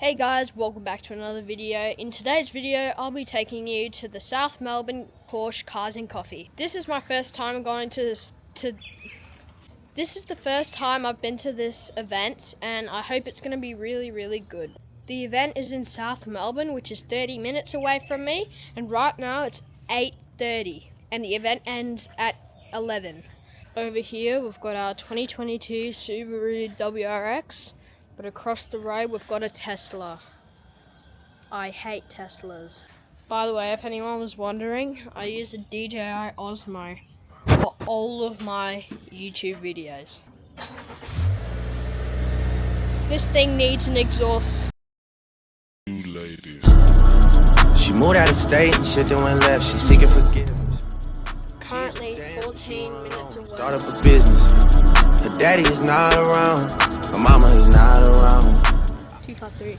Hey guys, welcome back to another video. In today's video, I'll be taking you to the South Melbourne Porsche Cars and Coffee. This is my first time going to This is the first time I've been to this event, and I hope it's going to be really good. The event is in South Melbourne, which is 30 minutes away from me, and right now it's 8:30, and the event ends at 11. Over here, we've got our 2022 Subaru WRX. But across the road, we've got a Tesla. I hate Teslas. By the way, if anyone was wondering, I use a DJI Osmo for all of my YouTube videos. This thing needs an exhaust. She moved out of state and shit that went left. She's seeking forgiveness. Currently 14 minutes away. Start up a business. Her daddy is not around. Her mama is not around. 253.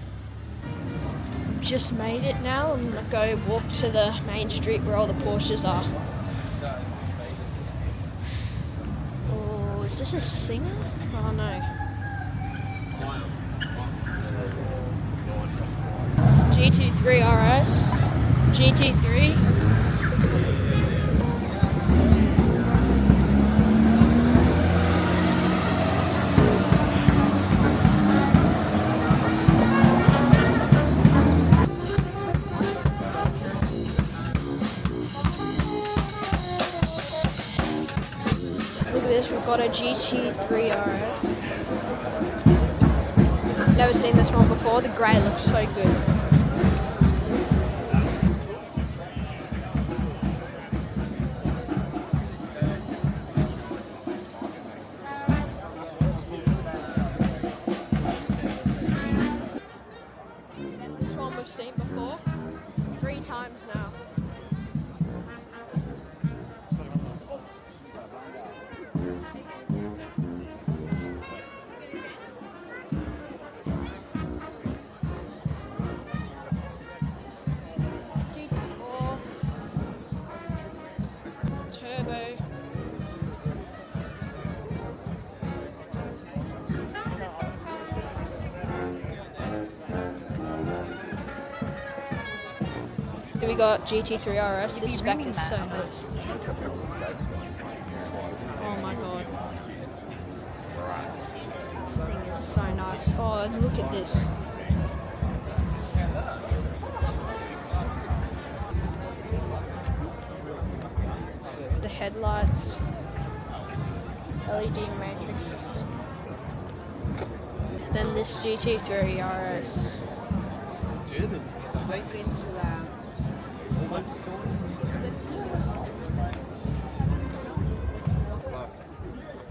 Just made it now. I'm gonna go walk to the main street where all the Porsches are. Oh, is this a singer? Oh no. GT3 RS. GT3. Look at this, we've got a GT3 RS. Never seen this one before, the grey looks so good. This one we've seen before, 3 times now. Turbo. Here we got GT3 RS. This spec is so nice. Oh my god. This thing is so nice. Oh, look at this. The headlights, LED matrix. Then this GT3 RS.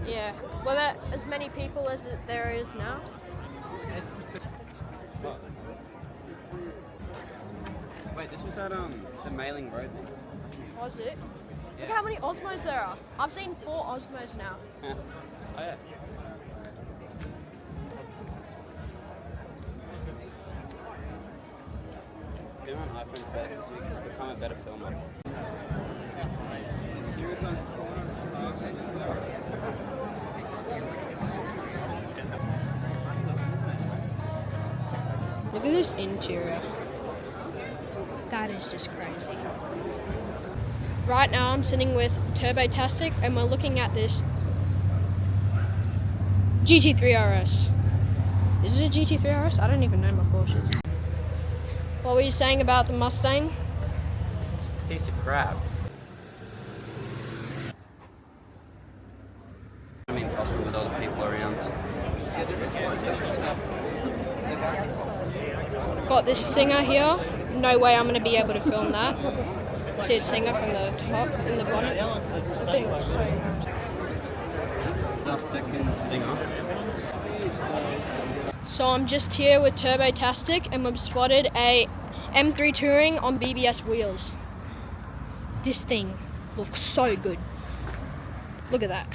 Yeah, well, that as many people as there is now. Wait, this was at the Mailing Road thing. Was it? Yeah. Look how many Osmos there are. I've seen 4 Osmos now. Oh yeah. Get on iPhone better, so you can become a better filmer. Serious on the corner. Look at this interior. That is just crazy. Right now I'm sitting with Turbotastic and we're looking at this GT3 RS. Is it a GT3 RS? I don't even know my Porsches. What were you saying about the Mustang? It's a piece of crap. I mean, possible with other people around. Got this Singer here. No way I'm going to be able to film that. See a Singer from the top in the bonnet. The thing looks so nice. It's our second Singer. So I'm just here with Turbotastic and we've spotted a M3 Touring on BBS wheels. This thing looks so good. Look at that.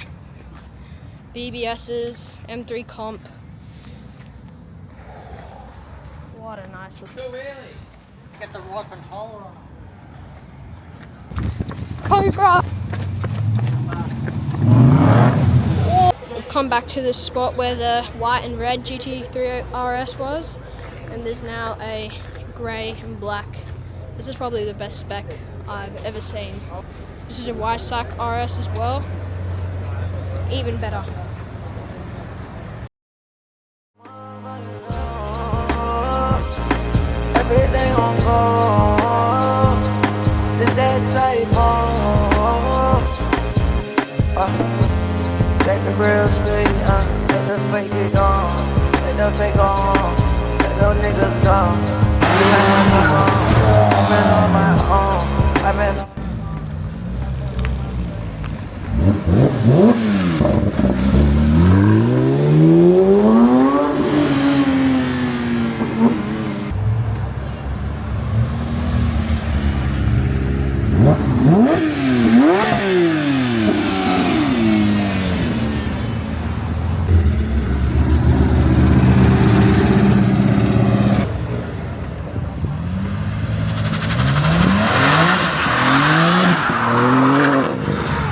BBS's, M3 comp. What a nice look. Get the right controller on. Cobra! We've come back to the spot where the white and red GT3 RS was. and there's now a grey and black. This is probably the best spec I've ever seen. This is a Y-Sack RS as well, even better. Everything on gold. This that type let the real speak, let the fake it gone. Let the fake go home. Let those niggas go. I've been on my own. I've been on.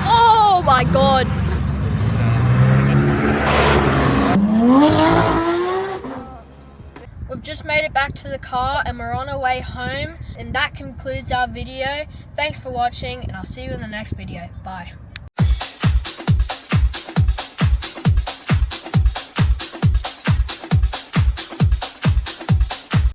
Oh my god! We've just made it back to the car and we're on our way home, and that concludes our video. Thanks for watching, and I'll see you in the next video. Bye.